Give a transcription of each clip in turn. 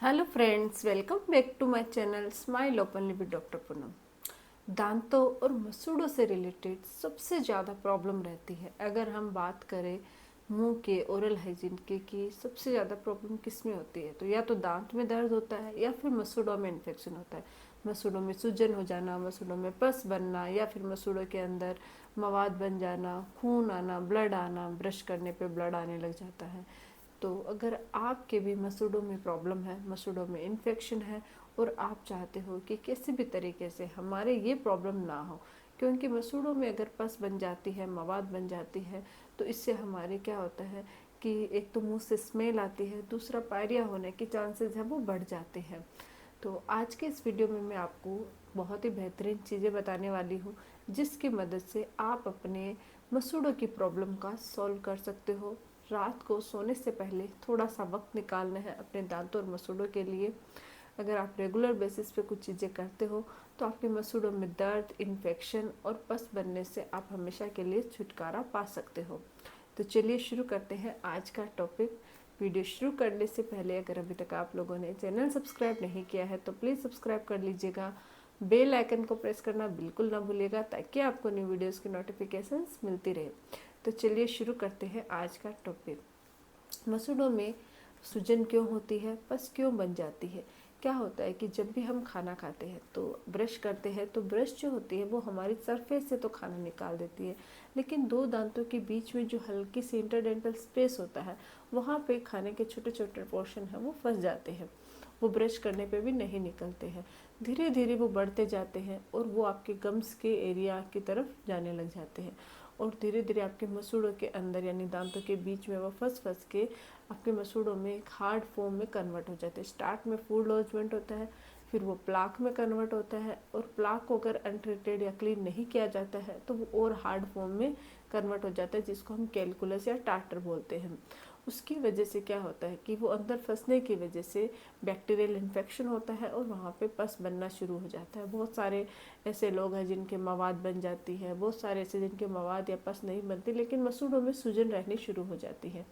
Hello friends, welcome back to my channel smile openly with doctor Poonam. दांतों और मसूड़ों से रिलेटेड सबसे ज़्यादा प्रॉब्लम रहती है। अगर हम बात करें मुंह के ओरल हाइजीन के कि सबसे ज़्यादा प्रॉब्लम किस में होती है, तो या तो दांत में दर्द होता है या फिर मसूड़ों में इन्फेक्शन होता है। मसूड़ों में सूजन हो जाना, मसूड़ों में पस बनना, या फिर मसूड़ों के अंदर मवाद बन जाना, खून आना, ब्लड आना, ब्रश करने पे ब्लड आने लग जाता है। तो अगर आपके भी मसूड़ों में प्रॉब्लम है, मसूड़ों में इन्फेक्शन है और आप चाहते हो कि किसी भी तरीके से हमारे ये प्रॉब्लम ना हो, क्योंकि मसूड़ों में अगर पस बन जाती है, मवाद बन जाती है, तो इससे हमारे क्या होता है कि एक तो मुंह से स्मेल आती है, दूसरा पायरिया होने के चांसेस है वो बढ़ जाते हैं। तो आज के इस वीडियो में मैं आपको बहुत ही बेहतरीन चीज़ें बताने वाली हूँ, जिसकी मदद से आप अपने मसूड़ों की प्रॉब्लम का सॉल्व कर सकते हो। रात को सोने से पहले थोड़ा सा वक्त निकालना है अपने दांतों और मसूड़ों के लिए। अगर आप रेगुलर बेसिस पे कुछ चीज़ें करते हो तो आपके मसूड़ों में दर्द, इन्फेक्शन और पस बनने से आप हमेशा के लिए छुटकारा पा सकते हो। तो चलिए शुरू करते हैं आज का टॉपिक। वीडियो शुरू करने से पहले अगर अभी तक आप लोगों ने चैनल सब्सक्राइब नहीं किया है तो प्लीज़ सब्सक्राइब कर लीजिएगा। बेल आइकन को प्रेस करना बिल्कुल ना भूलिएगा, ताकि आपको न्यू वीडियोस की नोटिफिकेशंस मिलती रहे। तो चलिए शुरू करते हैं आज का टॉपिक। मसूड़ों में सूजन क्यों होती है, पस क्यों बन जाती है। क्या होता है कि जब भी हम खाना खाते हैं तो ब्रश करते हैं, तो ब्रश जो होती है वो हमारी सरफेस से तो खाना निकाल देती है, लेकिन दो दांतों के बीच में जो हल्की सी इंटरडेंटल स्पेस होता है, वहाँ पे खाने के छोटे छोटे पोर्शन है वो फंस जाते हैं। वो ब्रश करने पे भी नहीं निकलते हैं। धीरे धीरे वो बढ़ते जाते हैं और वो आपके गम्स के एरिया की तरफ जाने लग जाते हैं, और धीरे धीरे आपके मसूड़ों के अंदर यानी दांतों के बीच में वो फंस फंस के आपके मसूड़ों में एक हार्ड फॉर्म में कन्वर्ट हो जाते हैं। स्टार्ट में फूड लॉजमेंट होता है, फिर वो प्लाक में कन्वर्ट होता है, और प्लाक को अगर अनट्रीटेड या क्लीन नहीं किया जाता है तो वो और हार्ड फॉर्म में कन्वर्ट हो जाता है, जिसको हम कैलकुलस या टार्टर बोलते हैं। उसकी वजह से क्या होता है कि वो अंदर फंसने की वजह से बैक्टीरियल इन्फेक्शन होता है और वहाँ पे पस बनना शुरू हो जाता है। बहुत सारे ऐसे लोग हैं जिनके मवाद बन जाती है, बहुत सारे ऐसे जिनके मवाद या पस नहीं बनती, लेकिन मसूड़ों में सूजन रहनी शुरू हो जाती है।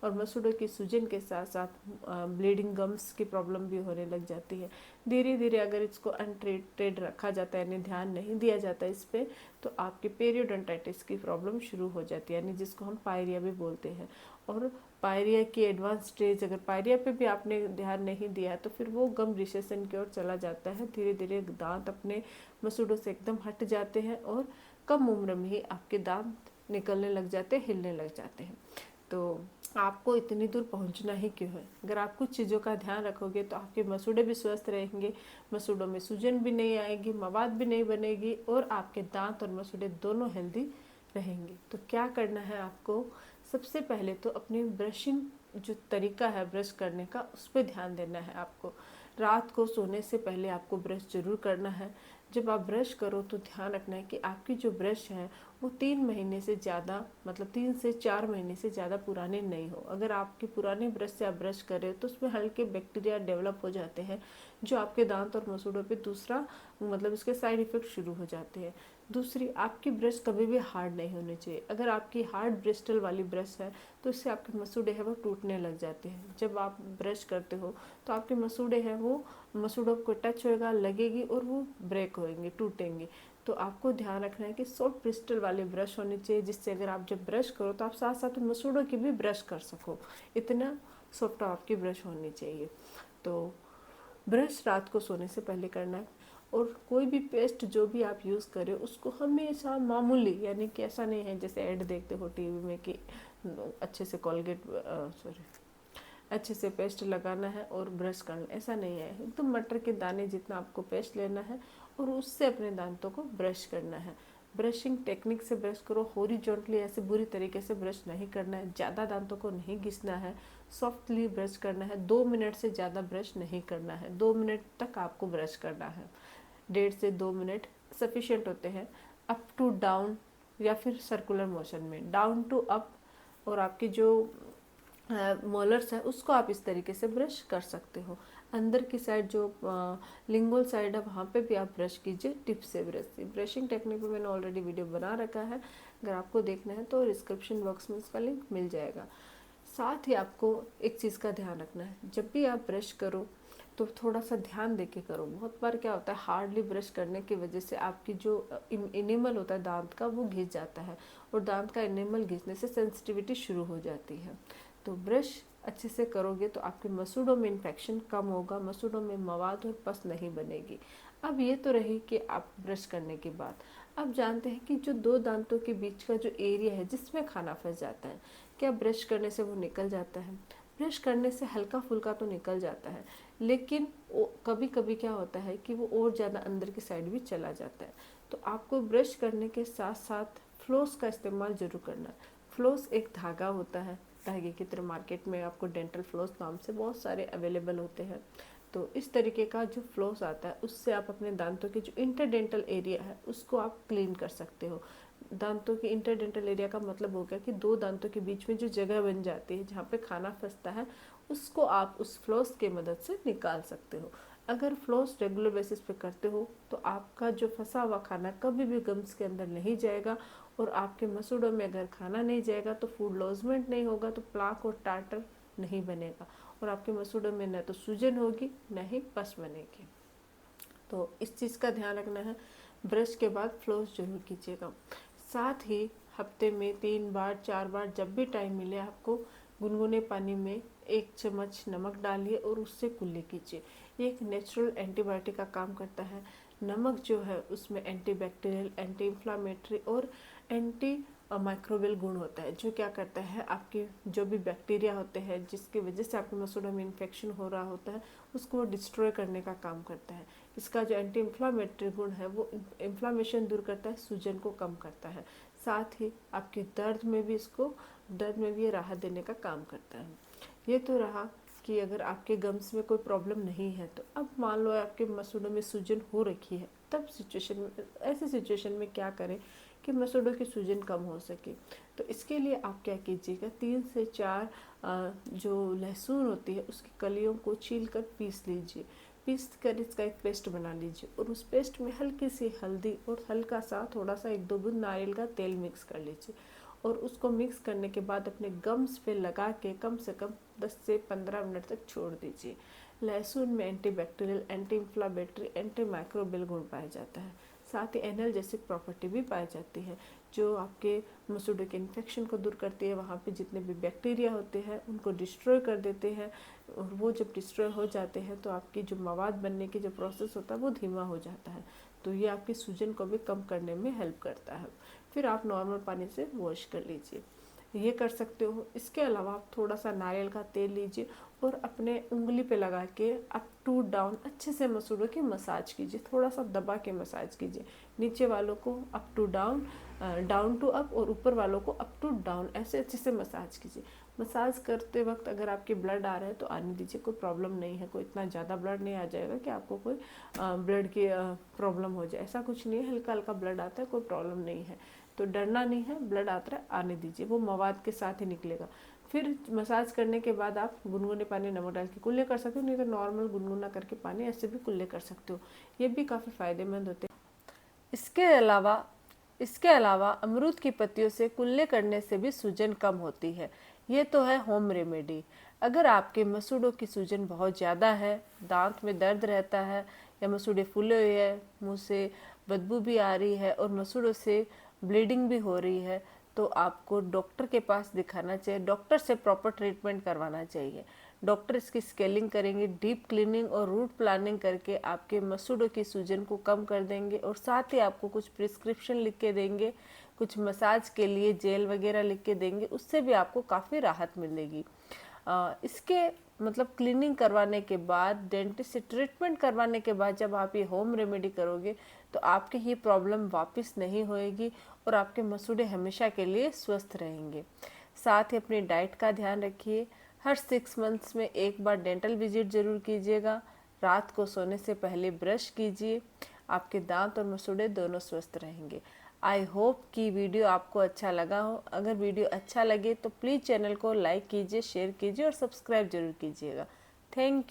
और मसूड़ों की सूजन के साथ साथ ब्लीडिंग गम्स की प्रॉब्लम भी होने लग जाती है। धीरे धीरे अगर इसको अनट्रीटेड रखा जाता है, यानी ध्यान नहीं दिया जाता इस पर, तो आपकी पेरियोडोंटाइटिस की प्रॉब्लम शुरू हो जाती है, यानी जिसको हम पायरिया भी बोलते हैं। और पायरिया की एडवांस स्टेज, अगर पायरिया पे भी आपने ध्यान नहीं दिया तो फिर वो गम रिसेशन की ओर चला जाता है। धीरे धीरे दांत अपने मसूड़ों से एकदम हट जाते हैं और कम उम्र में ही आपके दांत निकलने लग जाते हैं, हिलने लग जाते हैं। तो आपको इतनी दूर पहुंचना ही क्यों है। अगर आप कुछ चीज़ों का ध्यान रखोगे तो आपके मसूड़े भी स्वस्थ रहेंगे, मसूड़ों में सूजन भी नहीं आएगी, मवाद भी नहीं बनेगी, और आपके दांत और मसूड़े दोनों हेल्दी रहेंगे। तो क्या करना है आपको, सबसे पहले तो अपनी ब्रशिंग जो तरीका है ब्रश करने का, उस पर ध्यान देना है आपको। रात को सोने से पहले आपको ब्रश जरूर करना है। जब आप ब्रश करो तो ध्यान रखना है कि आपकी जो ब्रश है वो 3 महीने से ज़्यादा, मतलब 3 से 4 महीने से ज़्यादा पुराने नहीं हो। अगर आपके पुराने ब्रश से आप ब्रश कर रहे हो तो उसमें हल्के बैक्टीरिया डेवलप हो जाते हैं, जो आपके दांत और मसूड़ों पे दूसरा मतलब इसके साइड इफ़ेक्ट शुरू हो जाते हैं। दूसरी, आपकी ब्रश कभी भी हार्ड नहीं होनी चाहिए। अगर आपकी हार्ड ब्रिस्टल वाली ब्रश है तो इससे आपके मसूड़े हैं वो टूटने लग जाते हैं। जब आप ब्रश करते हो तो आपके मसूड़े हैं वो मसूड़ों को टच होएगा, लगेगी और वो ब्रेक होएंगे, टूटेंगे। तो आपको ध्यान रखना है कि सॉफ्ट ब्रिस्टल वाली ब्रश होनी चाहिए, जिससे अगर आप जब ब्रश करो तो आप साथ साथ मसूड़ों की भी ब्रश कर सको। इतना सॉफ्ट आपकी ब्रश होनी चाहिए। तो ब्रश रात को सोने से पहले करना है। और कोई भी पेस्ट जो भी आप यूज़ करें उसको हमेशा मामूली, यानी कि ऐसा नहीं है जैसे ऐड देखते हो टीवी में कि अच्छे से कोलगेट सॉरी अच्छे से पेस्ट लगाना है और ब्रश करना, ऐसा नहीं है। एकदम मटर के दाने जितना आपको पेस्ट लेना है और उससे अपने दांतों को ब्रश करना है। ब्रशिंग टेक्निक से ब्रश करो, हॉरिजॉन्टली ऐसे बुरी तरीके से ब्रश नहीं करना है, ज़्यादा दांतों को नहीं घिसना है, सॉफ्टली ब्रश करना है। 2 मिनट से ज़्यादा ब्रश नहीं करना है, 2 मिनट तक आपको ब्रश करना है। 1.5 से 2 मिनट सफिशिएंट होते हैं। अप टू डाउन या फिर सर्कुलर मोशन में, डाउन टू अप, और आपकी जो मोलर्स है उसको आप इस तरीके से ब्रश कर सकते हो। अंदर की साइड जो लिंगुअल साइड है वहाँ पे भी आप ब्रश कीजिए, टिप से ब्रश से। ब्रशिंग टेक्निक पे मैंने ऑलरेडी वीडियो बना रखा है, अगर आपको देखना है तो डिस्क्रिप्शन बॉक्स में इसका लिंक मिल जाएगा। साथ ही आपको एक चीज़ का ध्यान रखना है, जब भी आप ब्रश करो तो थोड़ा सा ध्यान दे के करो। बहुत बार क्या होता है, हार्डली ब्रश करने की वजह से आपकी जो इनेमल होता है दांत का वो घिस जाता है, और दांत का इनेमल घिसने से सेंसिटिविटी शुरू हो जाती है। तो ब्रश अच्छे से करोगे तो आपके मसूड़ों में इन्फेक्शन कम होगा, मसूड़ों में मवाद और पस नहीं बनेगी। अब ये तो रही कि आप ब्रश करने के बाद। अब जानते हैं कि जो दो दांतों के बीच का जो एरिया है जिसमें खाना फंस जाता है, क्या ब्रश करने से वो निकल जाता है? ब्रश करने से हल्का फुल्का तो निकल जाता है, लेकिन कभी कभी क्या होता है कि वो और ज़्यादा अंदर की साइड भी चला जाता है। तो आपको ब्रश करने के साथ साथ फ्लोस का इस्तेमाल जरूर करना है। फ्लोस एक धागा होता है, धागे की तरह मार्केट में आपको डेंटल फ्लोस नाम से बहुत सारे अवेलेबल होते हैं। तो इस तरीके का जो फ्लोस आता है उससे आप अपने दांतों के जो इंटरडेंटल एरिया है उसको आप क्लीन कर सकते हो। दांतों के इंटरडेंटल एरिया का मतलब हो गया कि दो दांतों के बीच में जो जगह बन जाती है जहाँ पे खाना फंसता है, उसको आप उस फ्लोस के मदद से निकाल सकते हो। अगर फ्लोस रेगुलर बेसिस पे करते हो तो आपका जो फंसा हुआ खाना कभी भी गम्स के अंदर नहीं जाएगा, और आपके मसूड़ों में अगर खाना नहीं जाएगा तो फूड लॉजमेंट नहीं होगा, तो प्लाक और टार्टर नहीं बनेगा, और आपके मसूड़ों में न तो सूजन होगी न ही पस बनेगी। तो इस चीज़ का ध्यान रखना है। ब्रश के बाद फ्लोस जरूर कीजिएगा। साथ ही हफ्ते में 3 बार 4 बार जब भी टाइम मिले आपको, गुनगुने पानी में 1 चम्मच नमक डालिए और उससे कुल्ली कीजिए। ये एक नेचुरल एंटीबायोटिक का काम करता है। नमक जो है उसमें एंटीबैक्टीरियल, एंटी इन्फ्लामेटरी और एंटी माइक्रोबियल गुण होता है, जो क्या करता है आपके जो भी बैक्टीरिया होते हैं जिसकी वजह से आपके मसूड़ों में इन्फेक्शन हो रहा होता है उसको वो डिस्ट्रॉय करने का काम करता है। इसका जो एंटी इन्फ्लामेटरी गुण है वो इन्फ्लामेशन दूर करता है, सूजन को कम करता है। साथ ही आपके दर्द में भी ये राहत देने का काम करता है। ये तो रहा कि अगर आपके गम्स में कोई प्रॉब्लम नहीं है। तो अब मान लो आपके मसूड़ों में सूजन हो रखी है, तब ऐसी सिचुएशन में क्या करें कि मसूड़ों की सूजन कम हो सके। तो इसके लिए आप क्या कीजिएगा, 3 से 4 जो लहसुन होती है उसकी कलियों को छील कर पीस लीजिए। पीस कर इसका एक पेस्ट बना लीजिए, और उस पेस्ट में हल्की सी हल्दी और हल्का सा थोड़ा सा 1-2 बूंद नारियल का तेल मिक्स कर लीजिए, और उसको मिक्स करने के बाद अपने गम्स पे लगा के कम से कम 10 से 15 मिनट तक छोड़ दीजिए। लहसुन में antibacterial, anti inflammatory, anti microbial गुण पाया जाता है। साथ ही एनाल्जेसिक प्रॉपर्टी भी पाई जाती है, जो आपके मसूड़ों के इन्फेक्शन को दूर करती है। वहाँ पे जितने भी बैक्टीरिया होते हैं उनको डिस्ट्रॉय कर देते हैं, और वो जब डिस्ट्रॉय हो जाते हैं तो आपकी जो मवाद बनने की जो प्रोसेस होता है वो धीमा हो जाता है। तो ये आपकी सूजन को भी कम करने में हेल्प करता है। फिर आप नॉर्मल पानी से वॉश कर लीजिए, ये कर सकते हो। इसके अलावा आप थोड़ा सा नारियल का तेल लीजिए और अपने उंगली पे लगा के अप टू डाउन अच्छे से मसूड़ों की मसाज कीजिए, थोड़ा सा दबा के मसाज कीजिए। नीचे वालों को up to down, down to up, और ऊपर वालों को अप टू डाउन, ऐसे अच्छे से मसाज कीजिए। मसाज करते वक्त अगर आपके ब्लड आ रहा है तो आने दीजिए, कोई प्रॉब्लम नहीं है। कोई इतना ज़्यादा ब्लड नहीं आ जाएगा कि आपको कोई ब्लड की प्रॉब्लम हो जाए, ऐसा कुछ नहीं है। हल्का हल्का ब्लड आता है, कोई प्रॉब्लम नहीं है, तो डरना नहीं है। ब्लड आता है आने दीजिए, वो मवाद के साथ ही निकलेगा। फिर मसाज करने के बाद आप गुनगुने पानी नमक डाल के कुल्ले कर सकते हो, नहीं तो नॉर्मल गुनगुना करके पानी ऐसे भी कुल्ले कर सकते हो। ये भी काफ़ी फायदेमंद होते हैं। इसके अलावा अमरूद की पत्तियों से कुल्ले करने से भी सूजन कम होती है। ये तो है होम रेमेडी। अगर आपके मसूड़ों की सूजन बहुत ज़्यादा है, दांत में दर्द रहता है, या मसूड़े फूले हुए हैं, मुंह से बदबू भी आ रही है और मसूड़ों से ब्लीडिंग भी हो रही है, तो आपको डॉक्टर के पास दिखाना चाहिए। डॉक्टर से प्रॉपर ट्रीटमेंट करवाना चाहिए। डॉक्टर इसकी स्केलिंग करेंगे, डीप क्लीनिंग और रूट प्लानिंग करके आपके मसूड़ों की सूजन को कम कर देंगे, और साथ ही आपको कुछ प्रिस्क्रिप्शन लिख के देंगे, कुछ मसाज के लिए जेल वगैरह लिख के देंगे, उससे भी आपको काफ़ी राहत मिलेगी। इसके मतलब क्लीनिंग करवाने के बाद, डेंटिस्ट से ट्रीटमेंट करवाने के बाद जब आप ये होम रेमेडी करोगे तो आपकी ये प्रॉब्लम वापस नहीं होएगी, और आपके मसूड़े हमेशा के लिए स्वस्थ रहेंगे। साथ ही अपनी डाइट का ध्यान रखिए। हर 6 मंथ्स में 1 बार डेंटल विजिट जरूर कीजिएगा। रात को सोने से पहले ब्रश कीजिए। आपके दांत और मसूड़े दोनों स्वस्थ रहेंगे। आई होप कि वीडियो आपको अच्छा लगा हो। अगर वीडियो अच्छा लगे तो प्लीज़ चैनल को लाइक कीजिए, शेयर कीजिए और सब्सक्राइब जरूर कीजिएगा। Thank you.